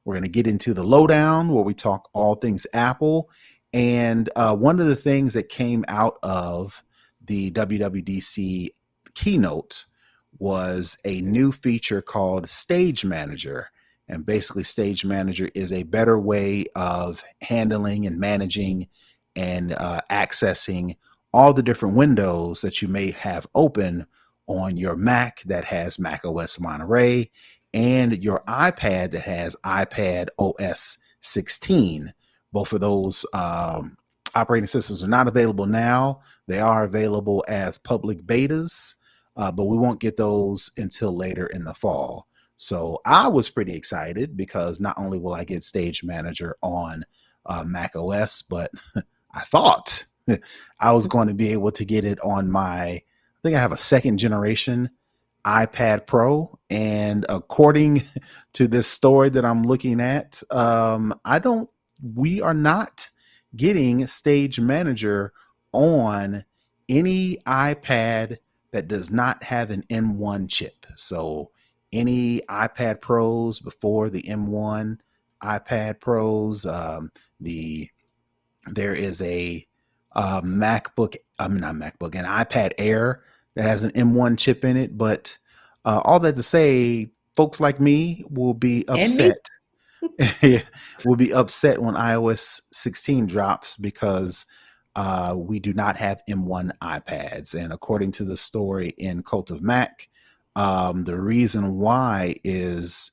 We're going to get into the Lowdown, where we talk all things Apple. And one of the things that came out of the WWDC keynote was a new feature called Stage Manager. And basically, Stage Manager is a better way of handling and managing and accessing all the different windows that you may have open on your Mac that has Mac OS Monterey and your iPad that has iPad OS 16. Both of those operating systems are not available now. They are available as public betas, but we won't get those until later in the fall. So I was pretty excited because not only will I get Stage Manager on Mac OS, but I thought I was going to be able to get it on I think I have a second generation iPad Pro. And according to this story that I'm looking at, we are not getting Stage Manager on any iPad that does not have an M1 chip. So any iPad Pros before the M1 iPad Pros, there is a MacBook, not MacBook, an iPad Air that has an M1 chip in it. But all that to say, folks like me will be upset. Will be upset when iOS 16 drops because we do not have M1 iPads. And according to the story in Cult of Mac, the reason why is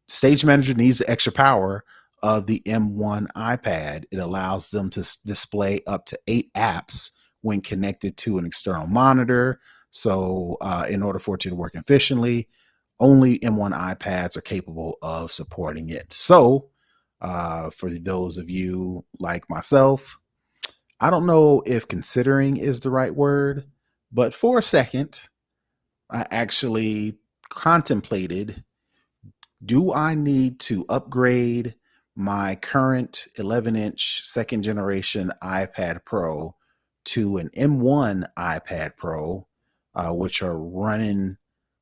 Stage Manager needs the extra power of the M1 iPad. It allows them to display up to 8 apps when connected to an external monitor. So in order for it to work efficiently, only M1 iPads are capable of supporting it. So for those of you like myself, I don't know if considering is the right word, but for a second, I actually contemplated, do I need to upgrade my current 11-inch second generation iPad Pro to an M1 iPad Pro, which are running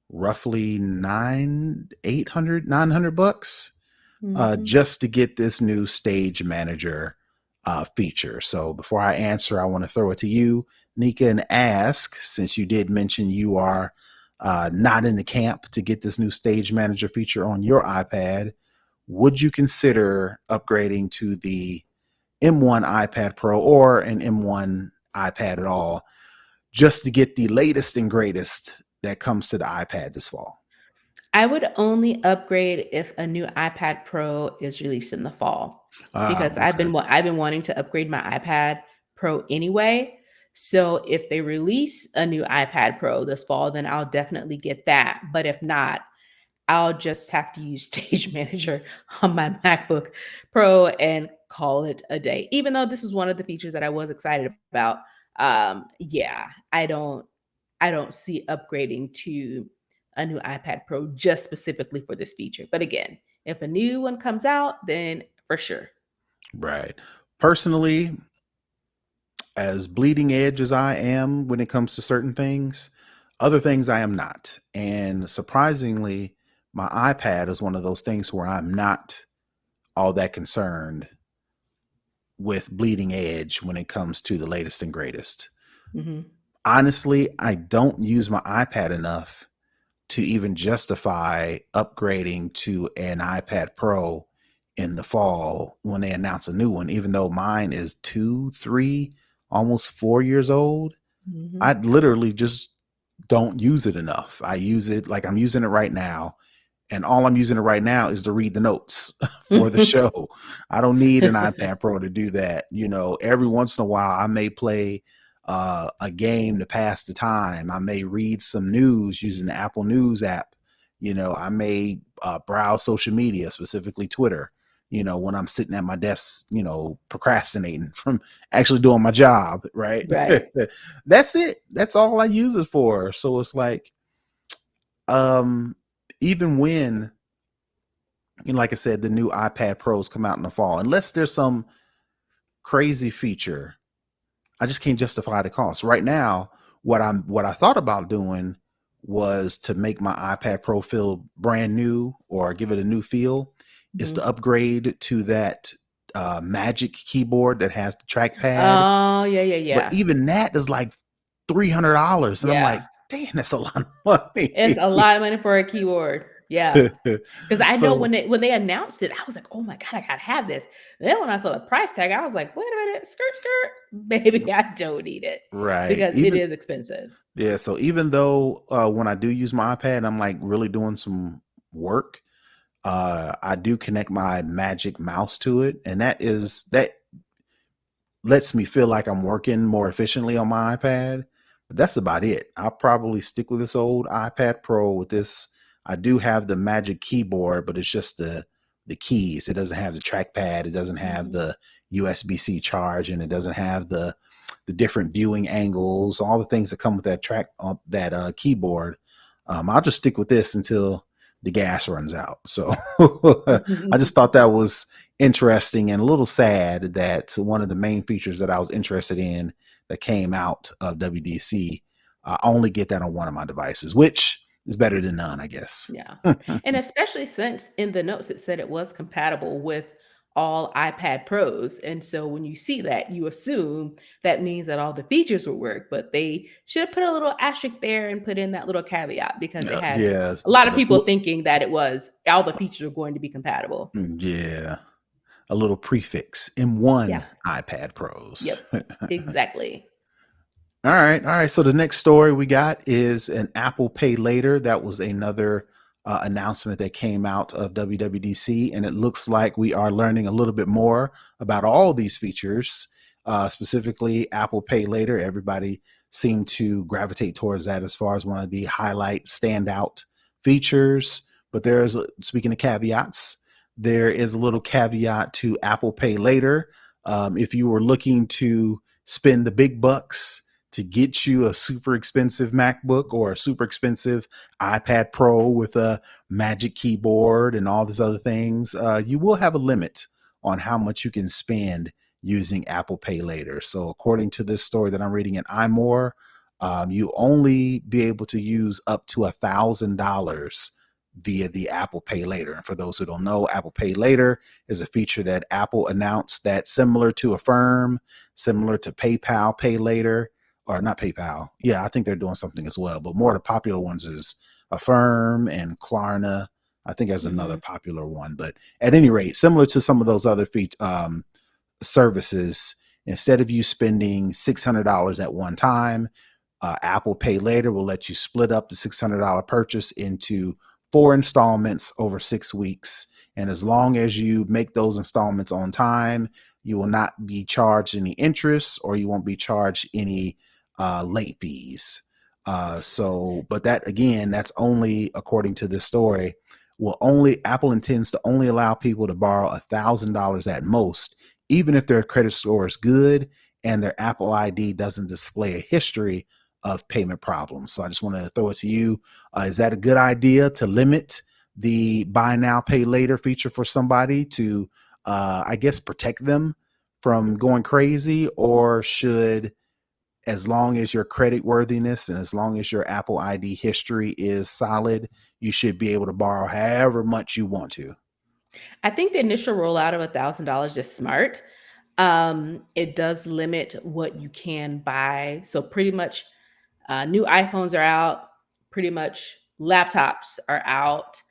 roughly $900 just to get this new Stage Manager feature. So before I answer, I want to throw it to you, Nica, and ask, since you did mention you are not in the camp to get this new Stage Manager feature on your iPad, would you consider upgrading to the M1 iPad Pro or an M1 iPad at all, just to get the latest and greatest that comes to the iPad this fall? I would only upgrade if a new iPad Pro is released in the fall, because Okay. I've been wanting to upgrade my iPad Pro anyway. So if they release a new iPad Pro this fall, then I'll definitely get that. But if not, I'll just have to use Stage Manager on my MacBook Pro and call it a day. Even though this is one of the features that I was excited about, yeah, I don't see upgrading to a new iPad Pro just specifically for this feature. But again, if a new one comes out, then for sure. Right. Personally, as bleeding edge as I am when it comes to certain things, other things I am not. And surprisingly, my iPad is one of those things where I'm not all that concerned with bleeding edge when it comes to the latest and greatest. Hmm. Honestly, I don't use my iPad enough to even justify upgrading to an iPad Pro in the fall when they announce a new one, even though mine is 2, 3, almost 4 years old. Hmm. I literally just don't use it enough. I use it like I'm using it right now. And all I'm using it right now is to read the notes for the show. I don't need an iPad Pro to do that. You know, every once in a while, I may play a game to pass the time. I may read some news using the Apple News app. You know, I may browse social media, specifically Twitter, you know, when I'm sitting at my desk, you know, procrastinating from actually doing my job. Right. Right. That's it. That's all I use it for. So it's like, um, even when, you know, like I said, the new iPad Pros come out in the fall, unless there's some crazy feature, I just can't justify the cost right now. What I thought about doing was to make my iPad Pro feel brand new or give it a new feel, is Mhm. to upgrade to that Magic keyboard that has the trackpad. Oh, yeah, yeah, But yeah. even that is like $300, and I'm Yeah. like, damn, that's a lot of money. It's a lot of money for a keyboard. Yeah. Because I know So when they announced it, I was like, "Oh my god, I gotta have this." Then when I saw the price tag, I was like, "Wait a minute, skirt, skirt, maybe I don't need it right, because it even is expensive." yeah. So even though when I do use my iPad, I'm like really doing some work. I do connect my Magic mouse to it, and that lets me feel like I'm working more efficiently on my iPad. But that's about it. I'll probably stick with this old iPad Pro with this. I do have the Magic keyboard, but it's just the keys. It doesn't have the trackpad. It doesn't have Mhm. the USB-C charge, and it doesn't have the different viewing angles, all the things that come with that track on that keyboard. I'll just stick with this until the gas runs out. So I just thought that was interesting and a little sad that one of the main features that I was interested in that came out of WDC, I only get that on one of my devices, which is better than none, I guess. Yeah. And especially since in the notes it said it was compatible with all iPad Pros. And so when you see that, you assume that means that all the features will work, but they should have put a little asterisk there and put in that little caveat because it had Yeah, a lot of people thinking that it was all the features were going to be compatible. yeah, a little prefix Yeah. M1 iPad Pros. Yep. Exactly. All right, all right. So the next story we got is an Apple Pay Later. That was another announcement that came out of WWDC, and it looks like we are learning a little bit more about all these features, specifically Apple Pay Later. Everybody seemed to gravitate towards that as far as one of the highlight, standout features. But there's, speaking of caveats, there is a little caveat to Apple Pay Later. If you were looking to spend the big bucks to get you a super expensive MacBook or a super expensive iPad Pro with a Magic keyboard and all these other things, you will have a limit on how much you can spend using Apple Pay Later. So, according to this story that I'm reading in iMore, you only be able to use up to $1,000 via the Apple Pay Later. And for those who don't know, Apple Pay Later is a feature that Apple announced that similar to Affirm, similar to PayPal Pay Later, or not PayPal. Yeah, I think they're doing something as well. But more of the popular ones is Affirm and Klarna. I think there's another Hmm. popular one. But at any rate, similar to some of those other services, instead of you spending $600 at one time, Apple Pay Later will let you split up the $600 purchase into 4 installments over 6 weeks. And as long as you make those installments on time, you will not be charged any interest or you won't be charged any late fees. But that again, that's only according to this story. Will only Apple intends to only allow people to borrow $1,000 at most, even if their credit score is good and their Apple ID doesn't display a history of payment problems. So I just want to throw it to you. Is that a good idea to limit the buy now, pay later feature for somebody to, I guess, protect them from going crazy? Or should, as long as your credit worthiness and as long as your Apple ID history is solid, you should be able to borrow however much you want to? I think the initial rollout of $1,000 is smart. It does limit what you can buy. So pretty much new iPhones are out. Pretty much laptops are out.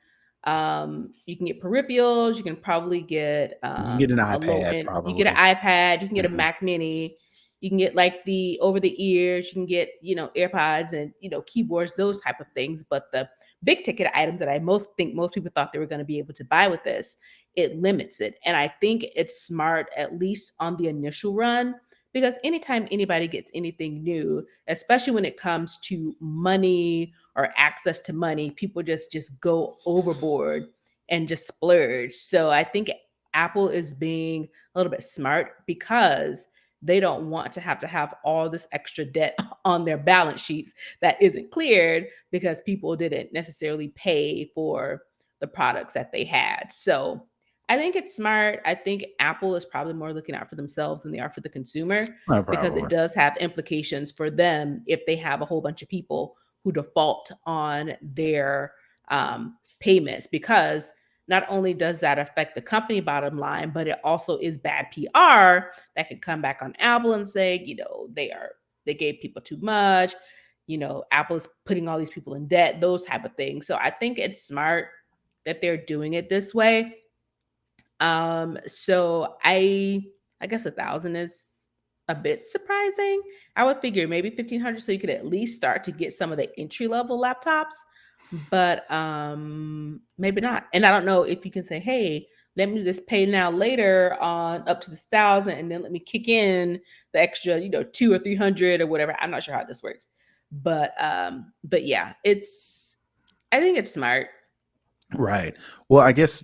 You can get peripherals. You can probably get You can get an a low iPad end. You get an probably. iPad. You can get a Mhm. Mac Mini. You can get like the over the ears. You can get AirPods and keyboards, those type of things. But the big ticket items that I most think most people thought they were going to be able to buy with this, it limits it, and I think it's smart at least on the initial run because anytime anybody gets anything new, especially when it comes to money or access to money, people just go overboard and just splurge. So I think Apple is being a little bit smart because they don't want to have all this extra debt on their balance sheets that isn't cleared because people didn't necessarily pay for the products that they had. So I think it's smart. I think Apple is probably more looking out for themselves than they are for the consumer No, because it probably. does have implications for them if they have a whole bunch of people who default on their payments, because not only does that affect the company bottom line, but it also is bad PR that could come back on Apple and say, they gave people too much. Apple is putting all these people in debt, those type of things. So I think it's smart that they're doing it this way. So I guess 1,000 is a bit surprising. I would figure maybe 1,500, so you could at least start to get some of the entry level laptops, but maybe not. And I don't know if you can say, hey, let me just pay now later on up to this 1,000, and then let me kick in the extra, 200 or 300 or whatever. I'm not sure how this works, but yeah, I think it's smart. Right. Well, I guess,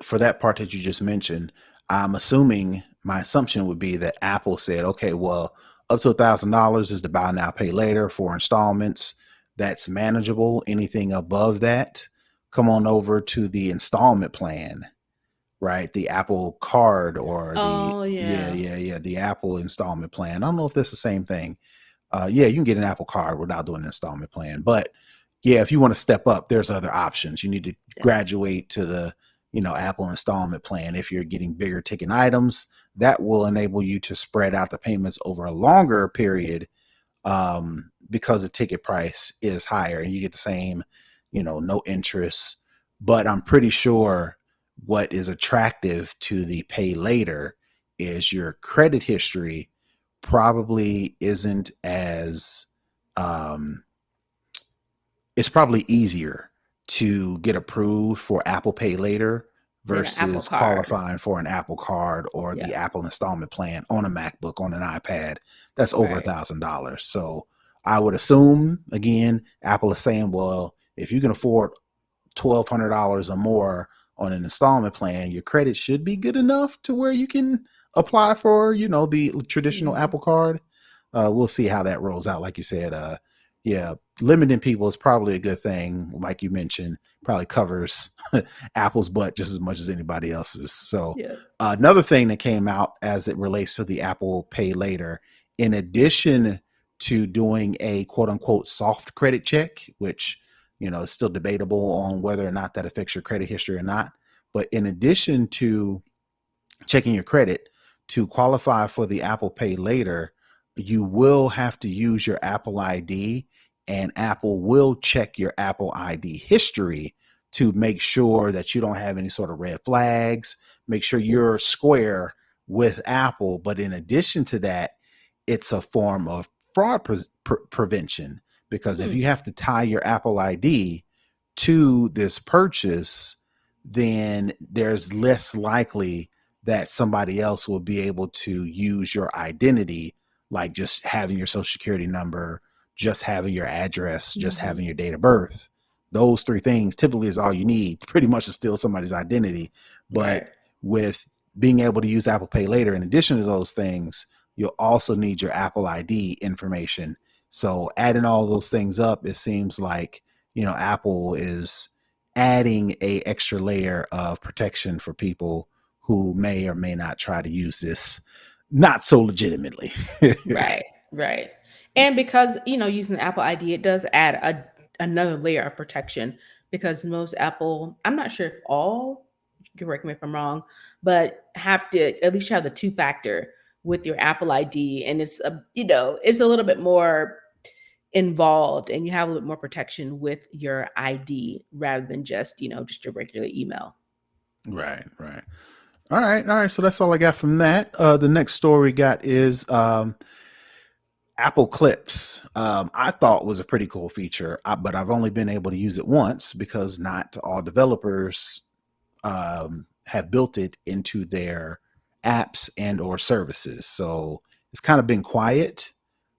for that part that you just mentioned, I'm assuming my assumption would be that Apple said, okay, well, up to $1,000 is the buy now, pay later for installments. That's manageable. Anything above that, come on over to the installment plan, right? The Apple card or Oh yeah, the Apple installment plan. I don't know if that's the same thing. Yeah, you can get an Apple card without doing an installment plan. But yeah, if you want to step up, there's other options. You need to yeah. graduate to the, Apple installment plan. If you're getting bigger ticket items, that will enable you to spread out the payments over a longer period, because the ticket price is higher and you get the same, no interest. But I'm pretty sure what is attractive to the pay later is your credit history probably isn't as, um, it's probably easier to get approved for Apple Pay later Then an Apple versus card. qualifying for an Apple card or the Yeah. Apple installment plan on a MacBook, on an iPad. That's over Right. $1,000. So I would assume, again, Apple is saying, well, if you can afford $1,200 or more on an installment plan, your credit should be good enough to where you can apply for, the traditional Mhm. Apple card. We'll see how that rolls out. Like you said, yeah, limiting people is probably a good thing. Like you mentioned, probably covers Apple's butt just as much as anybody else's. So Yeah. another thing that came out as it relates to the Apple Pay Later, in addition to doing a quote unquote soft credit check, which it's still debatable on whether or not that affects your credit history or not. But in addition to checking your credit, to qualify for the Apple Pay Later, you will have to use your Apple ID, and Apple will check your Apple ID history to make sure that you don't have any sort of red flags, make sure you're square with Apple. But in addition to that, it's a form of fraud prevention, because if Hmm. you have to tie your Apple ID to this purchase, then there's less likely that somebody else will be able to use your identity, like just having your social security number, just having your address, just Mhm. having your date of birth. Those three things typically is all you need, pretty much, to steal somebody's identity. But Right. with being able to use Apple Pay Later, in addition to those things, you'll also need your Apple ID information. So adding all those things up, it seems like, Apple is adding a extra layer of protection for people who may or may not try to use this not so legitimately. Right. Right. And because, using the Apple ID, it does add another layer of protection, because most Apple, I'm not sure if all, you can correct me if I'm wrong, but have to at least have the two factor with your Apple ID. And it's a little bit more involved, and you have a little bit more protection with your ID rather than just your regular email. Right, right. All right. So that's all I got from that. The next story we got is Apple Clips. I thought was a pretty cool feature, but I've only been able to use it once because not all developers have built it into their apps and or services. So it's kind of been quiet.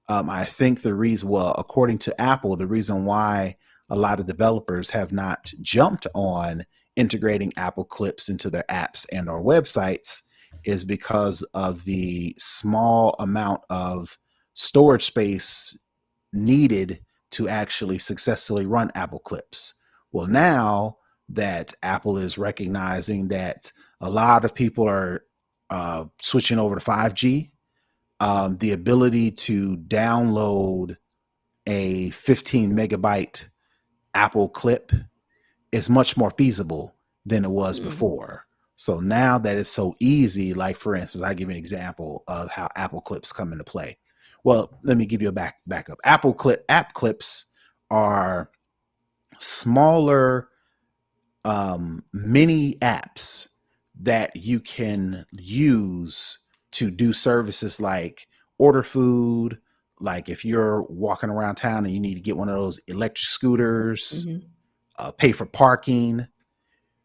I think the reason, well, according to Apple, the reason why a lot of developers have not jumped on integrating Apple Clips into their apps and or websites is because of the small amount of storage space needed to actually successfully run Apple Clips. Well, now that Apple is recognizing that a lot of people are switching over to 5G, the ability to download a 15 megabyte Apple clip is much more feasible than it was Mm. before. So now that it's so easy, like for instance, I give you an example of how Apple clips come into play. Well, let me give you a backup. App clips are smaller mini apps that you can use to do services like order food, like if you're walking around town and you need to get one of those electric scooters, Mhm. pay for parking.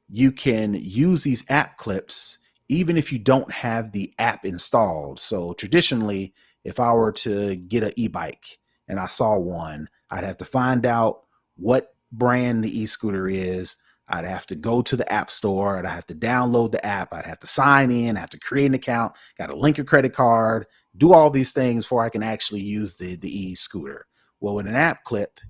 You can use these app clips even if you don't have the app installed. So traditionally, if I were to get an e-bike and I saw one, I'd have to find out what brand the e-scooter is. I'd have to go to the app store. I'd have to download the app. I'd have to sign in. I have to create an account. Got to link a credit card. Do all these things before I can actually use the e-scooter. Well, with an app clip,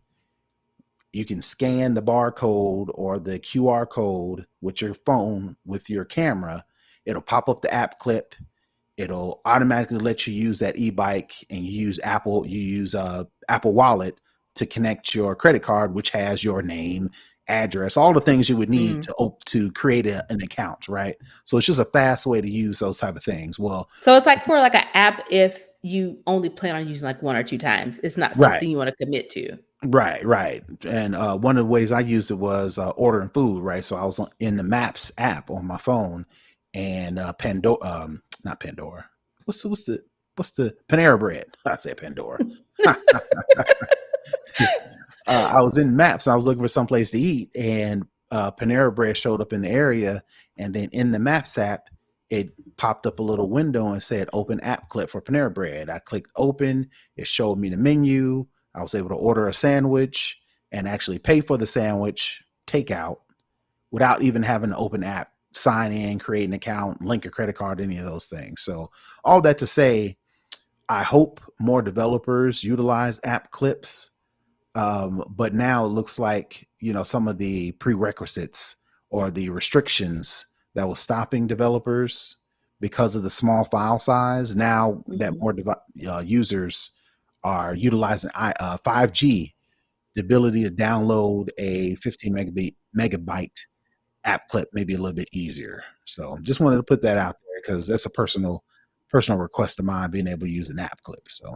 you can scan the barcode or the QR code with your phone with your camera. It'll pop up the app clip. It'll automatically let you use that e-bike, and you use Apple Wallet to connect your credit card, which has your name, address, all the things you would need Mm. to create an account, right? So it's just a fast way to use those type of things. Well, So it's like for like an app if you only plan on using like 1 or 2 times. It's not right. something you wanna commit to. Right. And one of the ways I used it was ordering food, right? So I was in the Maps app on my phone, and Pandora, not Pandora. What's the Panera Bread? I said Pandora. I was in Maps. I was looking for someplace to eat, and Panera Bread showed up in the area. And then in the Maps app, it popped up a little window and said "Open app clip for Panera Bread." I clicked open. It showed me the menu. I was able to order a sandwich and actually pay for the sandwich takeout without even having to open app, sign in, create an account, link a credit card, any of those things. So all that to say, I hope more developers utilize app clips, but now it looks like, some of the prerequisites or the restrictions that was stopping developers because of the small file size. Now that Mhm. more users are utilizing 5G, the ability to download a 15 megabyte app clip may be a little bit easier. So just wanted to put that out there because that's a personal request of mine, being able to use an app clip. So